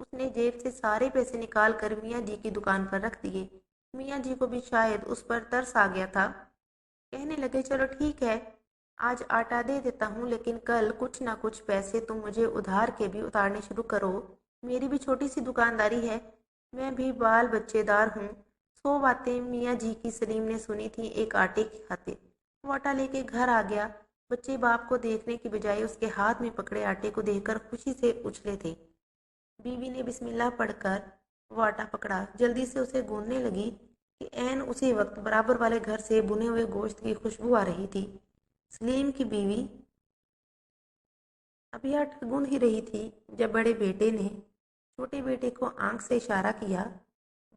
اس نے جیب سے سارے پیسے نکال کر میاں جی کی دکان پر رکھ دیے۔ میاں جی کو بھی شاید اس پر ترس آ گیا تھا، کہنے لگے چلو ٹھیک ہے، آج آٹا دے دیتا ہوں لیکن کل کچھ نہ کچھ پیسے تم مجھے ادھار کے بھی اتارنے شروع کرو، میری بھی چھوٹی سی دکانداری ہے، میں بھی بال بچے دار ہوں۔ سو باتیں میاں جی کی سلیم نے سنی تھی ایک آٹے کی خاطر۔ وہ آٹا لے کے گھر آ گیا۔ بچے باپ کو دیکھنے کی بجائے اس کے ہاتھ میں پکڑے آٹے کو دیکھ کر خوشی سے اچھلے تھے۔ بیوی نے بسم اللہ پڑھ کر وہ آٹا پکڑا، جلدی سے اسے گوندنے لگی کہ عین اسی وقت برابر والے گھر سے بنے ہوئے گوشت کی خوشبو آ رہی تھی۔ سلیم کی بیوی ابھی آٹا گوندھ ہی رہی تھی جب بڑے بیٹے نے چھوٹے بیٹے کو آنکھ سے اشارہ کیا۔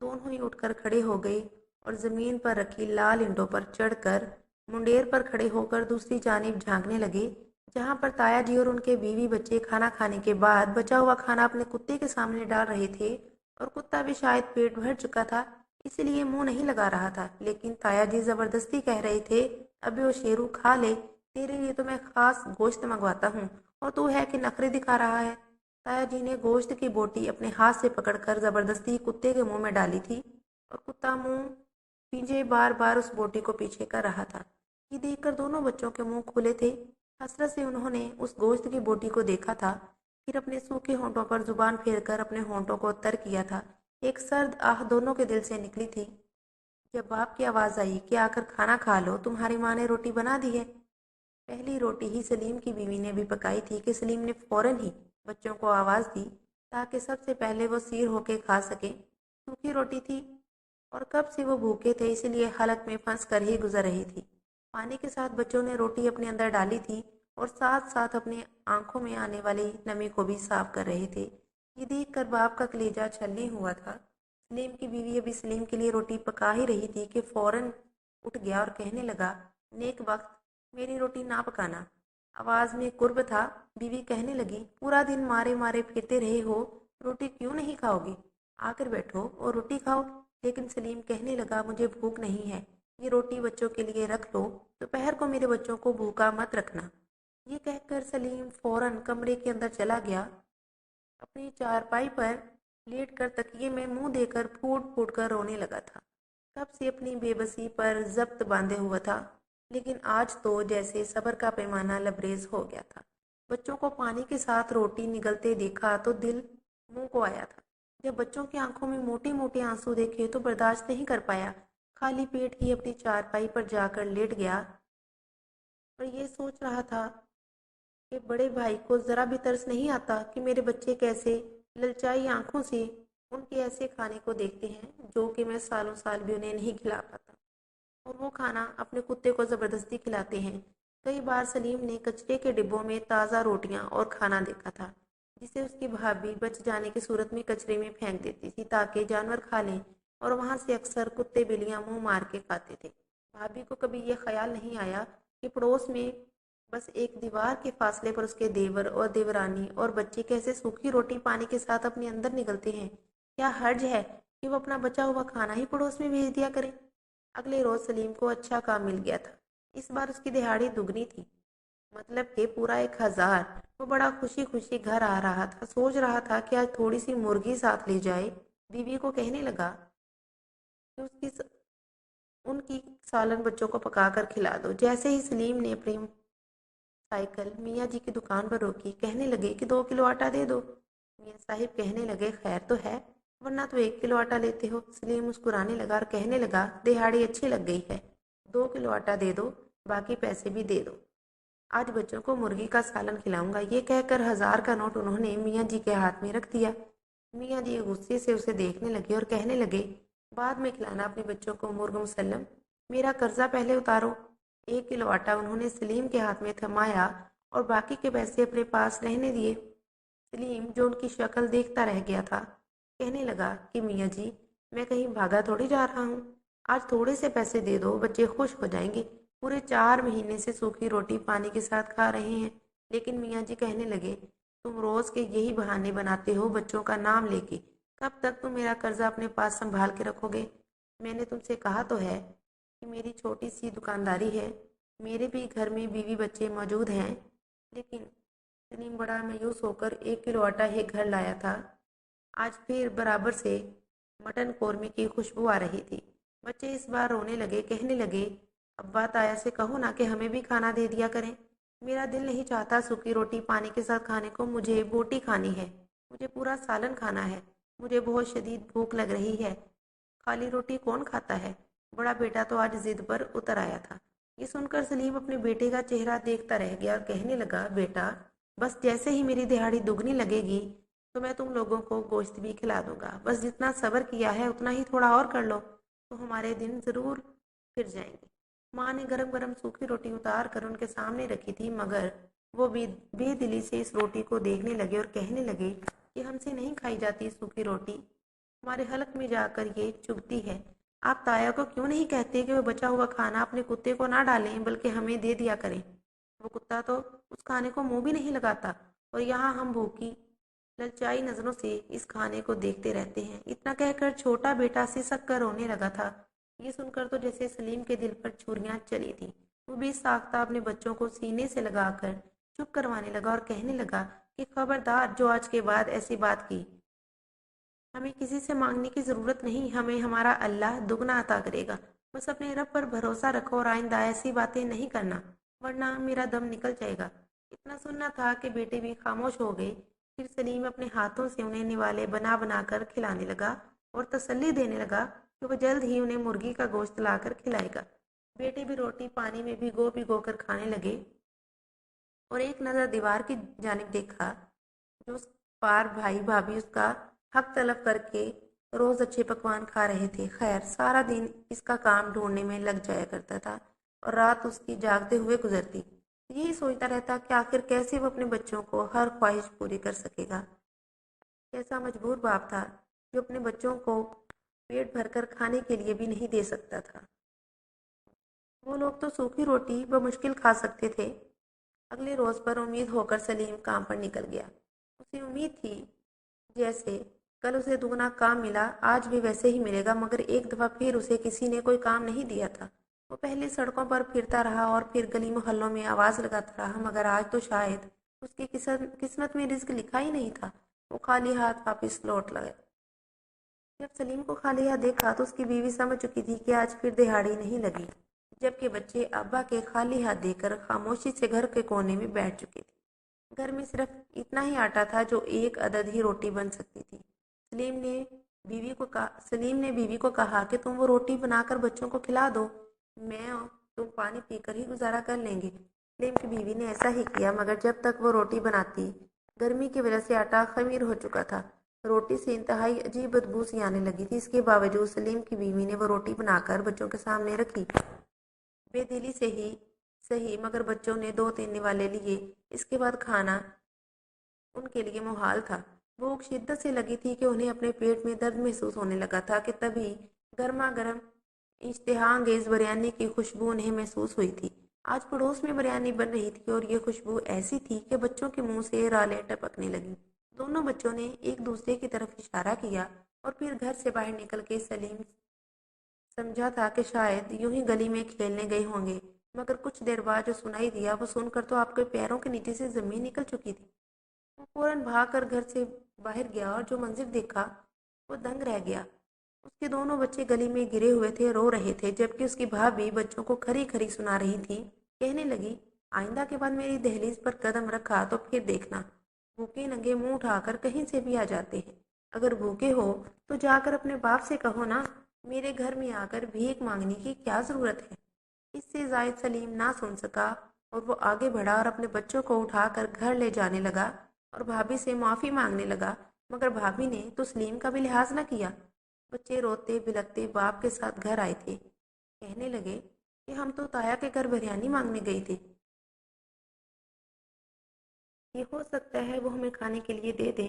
دونوں ہی اٹھ کر کھڑے ہو گئے اور زمین پر رکھی لال اینٹوں پر چڑھ کر منڈیر پر کھڑے ہو کر دوسری جانب جھانکنے لگے، جہاں پر تایا جی اور ان کے بیوی بچے کھانا کھانے کے بعد بچا ہوا کھانا اپنے کتے کے سامنے ڈال رہے تھے، اور کتا بھی شاید پیٹ بھر چکا تھا اس لیے منہ نہیں لگا رہا تھا، لیکن تایا جی زبردستی کہہ رہے تھے ابھی وہ شیرو کھا لے، تیرے لیے تو میں خاص گوشت منگواتا ہوں اور تو ہے کہ نخرے دکھا رہا ہے۔ تایا جی نے گوشت کی بوٹی اپنے ہاتھ سے پکڑ کر زبردستی کتے کے منہ میں ڈالی تھی، اور کتا منہ پیچھے بار بار اس بوٹی کو پیچھے کر رہا تھا۔ یہ دیکھ کر دونوں بچوں کے منہ کھلے تھے، حسرت سے انہوں نے اس گوشت کی بوٹی کو دیکھا تھا، پھر اپنے سوکھے ہونٹوں پر زبان پھیر کر اپنے ہونٹوں کو تر کیا تھا۔ ایک سرد آہ دونوں کے دل سے نکلی تھی جب باپ کی آواز آئی کہ آ کر کھانا کھا لو، تمہاری ماں نے روٹی بنا دی ہے۔ پہلی روٹی ہی سلیم کی بیوی نے بھی پکائی تھی کہ سلیم نے فوراً ہی بچوں کو آواز دی تاکہ سب سے پہلے وہ سیر ہو کے کھا سکیں۔ سوکھی روٹی تھی اور کب سے وہ بھوکے تھے، اس لیے حلق میں پھنس کر ہی گزر رہی تھی۔ پانی کے ساتھ بچوں نے روٹی اپنے اندر ڈالی تھی اور ساتھ ساتھ اپنے آنکھوں میں آنے والی نمی کو بھی صاف کر رہے تھے۔ یہ دیکھ کر باپ کا کلیجہ چھلنے ہوا تھا۔ سلیم کی بیوی ابھی سلیم کے لیے روٹی پکا ہی رہی تھی کہ فوراً اٹھ گیا اور کہنے لگا نیک وقت میری روٹی نہ پکانا۔ آواز میں قرب تھا۔ بیوی کہنے لگی پورا دن مارے مارے پھرتے رہے ہو، روٹی کیوں نہیں کھاؤ گی؟ آ کر بیٹھو اور روٹی کھاؤ۔ لیکن سلیم کہنے لگا مجھے بھوک نہیں ہے، یہ روٹی بچوں کے لیے رکھ لو، دوپہر کو میرے بچوں کو بھوکا مت رکھنا۔ یہ کہہ کر سلیم فوراً کمرے کے اندر چلا گیا۔ اپنی چارپائی پر لیٹ کر تکیے میں منہ دے کر پھوٹ پھوٹ کر رونے لگا تھا۔ کب سے اپنی بے بسی پر ضبط باندھے ہوا تھا، لیکن آج تو جیسے صبر کا پیمانہ لبریز ہو گیا تھا۔ بچوں کو پانی کے ساتھ روٹی نگلتے دیکھا تو دل منہ کو آیا تھا۔ جب بچوں کی آنکھوں میں موٹے موٹے آنسو دیکھے تو برداشت نہیں کر پایا، خالی پیٹ ہی اپنی چارپائی پر جا کر لیٹ گیا اور یہ سوچ رہا تھا کہ بڑے بھائی کو ذرا بھی ترس نہیں آتا کہ میرے بچے کیسے للچائی آنکھوں سے ان کے ایسے کھانے کو دیکھتے ہیں جو کہ میں سالوں سال بھی انہیں نہیں کھلا پاتا، اور وہ کھانا اپنے کتے کو زبردستی کھلاتے ہیں۔ کئی بار سلیم نے کچرے کے ڈبوں میں تازہ روٹیاں اور کھانا دیکھا تھا جسے اس کی بھابھی بچ جانے کی صورت میں کچرے میں پھینک دیتی تھی تاکہ جانور کھا لیں، اور وہاں سے اکثر کتے بلیاں منہ مار کے کھاتے تھے۔ بھابھی کو کبھی یہ خیال نہیں آیا کہ پڑوس میں بس ایک دیوار کے فاصلے پر اس کے دیور اور دیورانی اور بچے کیسے سوکھی روٹی پانی کے ساتھ اپنے اندر نگلتے ہیں۔ کیا حرج ہے کہ وہ اپنا بچا ہوا کھانا ہی پڑوس میں بھیج دیا کرے؟ اگلے روز سلیم کو اچھا کام مل گیا تھا۔ اس بار اس کی دہاڑی دگنی تھی، مطلب کہ پورا 1000۔ وہ بڑا خوشی خوشی گھر آ رہا تھا، سوچ رہا تھا کہ آج تھوڑی سی مرغی ساتھ لے جائے۔ بیوی کو کہنے لگا کہ ان کی سالن بچوں کو پکا کر کھلا دو۔ جیسے ہی سلیم نے اپنی سائیکل میاں جی کی دکان پر روکی، کہنے لگے کہ 2 کلو آٹا دے دو۔ میاں صاحب کہنے لگے خیر تو ہے، ورنہ تو 1 کلو آٹا لیتے ہو۔ سلیم مسکرانے لگا اور کہنے لگا دہاڑی اچھی لگ گئی ہے، 2 کلو آٹا دے دو، باقی پیسے بھی دے دو، آج بچوں کو مرغی کا سالن کھلاؤں گا۔ یہ کہہ کر 1000 کا نوٹ انہوں نے میاں جی کے ہاتھ میں رکھ دیا۔ میاں جی غصے سے اسے دیکھنے لگے اور کہنے لگے بعد میں کھلانا اپنے بچوں کو مرغ مسلم، میرا قرضہ پہلے اتارو۔ 1 کلو آٹا انہوں نے سلیم کے ہاتھ میں تھمایا اور باقی کے پیسے اپنے پاس رہنے دیے۔ سلیم جو ان کی شکل دیکھتا رہ گیا تھا کہنے لگا کہ میاں جی میں کہیں بھاگا تھوڑی جا رہا ہوں، آج تھوڑے سے پیسے دے دو، بچے خوش ہو جائیں گے، پورے 4 مہینے سے سوکھی روٹی پانی کے ساتھ کھا رہے ہیں۔ لیکن میاں جی کہنے لگے تم روز کے یہی بہانے بناتے ہو بچوں کا نام لے کے، کب تک تم میرا قرضہ اپنے پاس سنبھال کے رکھو گے؟ میں نے تم سے کہا تو ہے کہ میری چھوٹی سی دکانداری ہے، میرے بھی گھر میں بیوی بچے موجود ہیں۔ لیکن سلیم بڑا مایوس ہو کر 1 کلو آٹا ہی گھر لایا تھا آج پھر برابر سے مٹن قورمے کی خوشبو آ رہی تھی۔ بچے اس بار رونے لگے، کہنے لگے، ابا تایا سے کہو نا کہ ہمیں بھی کھانا دے دیا کریں۔ میرا دل نہیں چاہتا سوکھی روٹی پانی کے ساتھ کھانے کو، مجھے بوٹی کھانی ہے، مجھے پورا سالن کھانا ہے، مجھے بہت شدید بھوک لگ رہی ہے۔ خالی روٹی کون کھاتا ہے؟ بڑا بیٹا تو آج ضد پر اتر آیا تھا۔ یہ سن کر سلیم اپنے بیٹے کا چہرہ دیکھتا رہ گیا اور کہنے لگا، بیٹا بس جیسے ہی میری دہاڑی دگنی لگے گی تو میں تم لوگوں کو گوشت بھی کھلا دوں گا، بس جتنا صبر کیا ہے اتنا ہی تھوڑا اور کر لو تو ہمارے دن ضرور پھر جائیں گے۔ ماں نے گرم گرم سوکھی روٹی اتار کر ان کے سامنے رکھی تھی، مگر وہ بے دلی سے اس روٹی کو دیکھنے لگے اور کہنے لگے کہ ہم سے نہیں کھائی جاتی سوکھی روٹی، ہمارے حلق میں جا کر یہ چبھتی ہے۔ آپ تایا کو کیوں نہیں کہتے کہ وہ بچا ہوا کھانا اپنے کتے کو نہ ڈالیں بلکہ ہمیں دے دیا کریں؟ وہ کتا تو اس کھانے کو منہ بھی نہیں لگاتا اور یہاں ہم بھوکی للچائی نظروں سے اس کھانے کو دیکھتے رہتے ہیں۔ اتنا کہہ کر چھوٹا بیٹا سسک کر رونے لگا تھا۔ یہ سن کر تو جیسے سلیم کے دل پر چھریاں چلی تھی۔ وہ بھی ساختہ اپنے بچوں کو سینے سے لگا کر چپ کروانے لگا اور کہنے لگا کہ خبردار جو آج کے بعد ایسی بات کی، ہمیں کسی سے مانگنے کی ضرورت نہیں، ہمیں ہمارا اللہ دگنا عطا کرے گا۔ بس اپنے رب پر بھروسہ رکھو اور آئندہ ایسی باتیں نہیں کرنا ورنہ میرا دم نکل جائے گا۔ اتنا سننا تھا کہ بیٹے بھی خاموش ہو گئے۔ پھر سلیم اپنے ہاتھوں سے انہیں نوالے بنا بنا کر کھلانے لگا اور تسلی دینے لگا کہ وہ جلد ہی انہیں مرغی کا گوشت لا کر کھلائے گا۔ بیٹے بھی روٹی پانی میں بھگو بھگو کر کھانے لگے اور ایک نظر دیوار کی جانب دیکھا جو اس پار بھائی بھابھی اس کا حق طلب کر کے روز اچھے پکوان کھا رہے تھے۔ خیر سارا دن اس کا کام ڈھونڈنے میں لگ جایا کرتا تھا اور رات اس کی جاگتے ہوئے گزرتی۔ یہی سوچتا رہتا کہ آخر کیسے وہ اپنے بچوں کو ہر خواہش پوری کر سکے گا۔ کیسا مجبور باپ تھا جو اپنے بچوں کو پیٹ بھر کر کھانے کے لیے بھی نہیں دے سکتا تھا۔ وہ لوگ تو سوکھی روٹی بمشکل کھا سکتے تھے۔ اگلے روز پر امید ہو کر سلیم کام پر نکل گیا۔ اسے امید تھی جیسے کل اسے دگنا کام ملا آج بھی ویسے ہی ملے گا، مگر ایک دفعہ پھر اسے کسی نے کوئی کام نہیں دیا تھا۔ وہ پہلے سڑکوں پر پھرتا رہا اور پھر گلی محلوں میں آواز لگاتا رہا، مگر آج تو شاید اس کی قسمت میں رزق لکھا ہی نہیں تھا۔ وہ خالی ہاتھ واپس لوٹ لگا۔ جب سلیم کو خالی ہاتھ دیکھا تو اس کی بیوی سمجھ چکی تھی کہ آج پھر دہاڑی نہیں لگی، جبکہ بچے ابا کے خالی ہاتھ دیکھ کر خاموشی سے گھر کے کونے میں بیٹھ چکے تھے۔ گھر میں صرف اتنا ہی آٹا تھا جو ایک عدد ہی روٹی بن سکتی تھی۔ سلیم نے بیوی کو کہا کہ تم وہ روٹی بنا کر بچوں کو کھلا دو، میں اور تم پانی پی کر ہی گزارا کر لیں گے۔ سلیم کی بیوی نے ایسا ہی کیا، مگر جب تک وہ روٹی بناتی گرمی کی وجہ سے آٹا خمیر ہو چکا تھا۔ روٹی سے انتہائی عجیب بدبو سی آنے لگی تھی۔ اس کے باوجود سلیم کی بیوی نے وہ روٹی بنا کر بچوں کے سامنے رکھی۔ بے دلی سے ہی صحیح، مگر بچوں نے دو تین نوالے لیے۔ اس کے بعد کھانا ان کے لیے محال تھا۔ بھوک شدت سے لگی تھی کہ انہیں اپنے پیٹ میں درد محسوس ہونے لگا تھا کہ تبھی گرما گرم اشتہا انگیز بریانی کی خوشبو انہیں محسوس ہوئی تھی۔ آج پڑوس میں بریانی بن رہی تھی اور یہ خوشبو ایسی تھی کہ بچوں کے منہ سے رالیں ٹپکنے لگیں۔ دونوں بچوں نے ایک دوسرے کی طرف اشارہ کیا اور پھر گھر سے باہر نکل کے سلیم سمجھا تھا کہ شاید یوں ہی گلی میں کھیلنے گئے ہوں گے، مگر کچھ دیر بعد جو سنائی دیا وہ سن کر تو آپ کے پیروں کے نیچے سے زمین نکل چکی تھی۔ وہ فوراً بھاگ کر گھر سے باہر گیا اور جو منظر دیکھا وہ دنگ رہ گیا۔ اس کے دونوں بچے گلی میں گرے ہوئے تھے، رو رہے تھے، جبکہ اس کی بھابھی بچوں کو کھری کھری سنا رہی تھی۔ کہنے لگی، آئندہ کے بعد میری دہلیز پر قدم رکھا تو پھر دیکھنا بھوکے ننگے منہ اٹھا کر کہیں سے بھی آ جاتے ہیں۔ اگر بھوکے ہو تو جا کر اپنے باپ سے کہو نا، میرے گھر میں آ کر بھیک مانگنے کی کیا ضرورت ہے؟ اس سے زائد سلیم نہ سن سکا اور وہ آگے بڑھا اور اپنے بچوں کو اٹھا کر گھر لے جانے لگا اور بھابھی سے معافی مانگنے لگا، مگر بھابھی نے تو سلیم کا بھی لحاظ نہ کیا۔ بچے روتے بلکتے باپ کے ساتھ گھر آئے تھے۔ کہنے لگے کہ ہم تو تایا کے گھر بریانی مانگنے گئے تھے، یہ ہو سکتا ہے وہ ہمیں کھانے کے لیے دے دیں،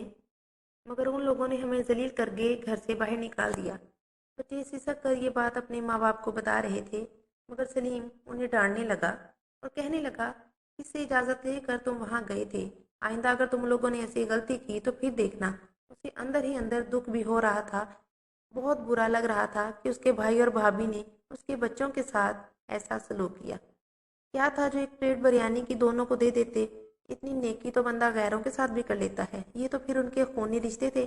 مگر ان لوگوں نے ہمیں ذلیل کر کے گھر سے باہر نکال دیا۔ بچے سسک کر یہ بات اپنے ماں باپ کو بتا رہے تھے، مگر سلیم انہیں ڈانٹنے لگا اور کہنے لگا، اس سے اجازت لے کر تم وہاں گئے تھے، آئندہ اگر تم لوگوں نے ایسی غلطی کی تو پھر دیکھنا۔ اسے اندر ہی اندر دکھ بھی ہو رہا تھا، بہت برا لگ رہا تھا کہ اس کے بھائی اور بھابھی نے اس کے بچوں کے ساتھ ایسا سلوک کیا۔ کیا تھا جو ایک پلیٹ بریانی کی دونوں کو دے دیتے؟ اتنی نیکی تو بندہ غیروں کے ساتھ بھی کر لیتا ہے، یہ تو پھر ان کے خونی رشتے تھے۔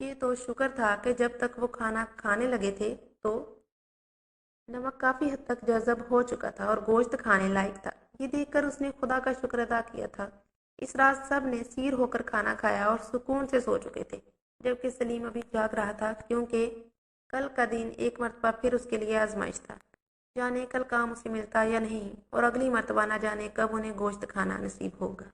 یہ تو شکر تھا کہ جب تک وہ کھانا کھانے لگے تھے تو نمک کافی حد تک جذب ہو چکا تھا اور گوشت کھانے لائق تھا۔ یہ دیکھ کر اس نے خدا کا شکر ادا کیا تھا۔ اس رات سب نے سیر ہو کر کھانا کھایا اور سکون سے سو چکے تھے، جبکہ سلیم ابھی جاگ رہا تھا، کیونکہ کل کا دن ایک مرتبہ پھر اس کے لیے آزمائش تھا۔ جانے کل کام اسے ملتا یا نہیں، اور اگلی مرتبہ نہ جانے کب انہیں گوشت کھانا نصیب ہوگا۔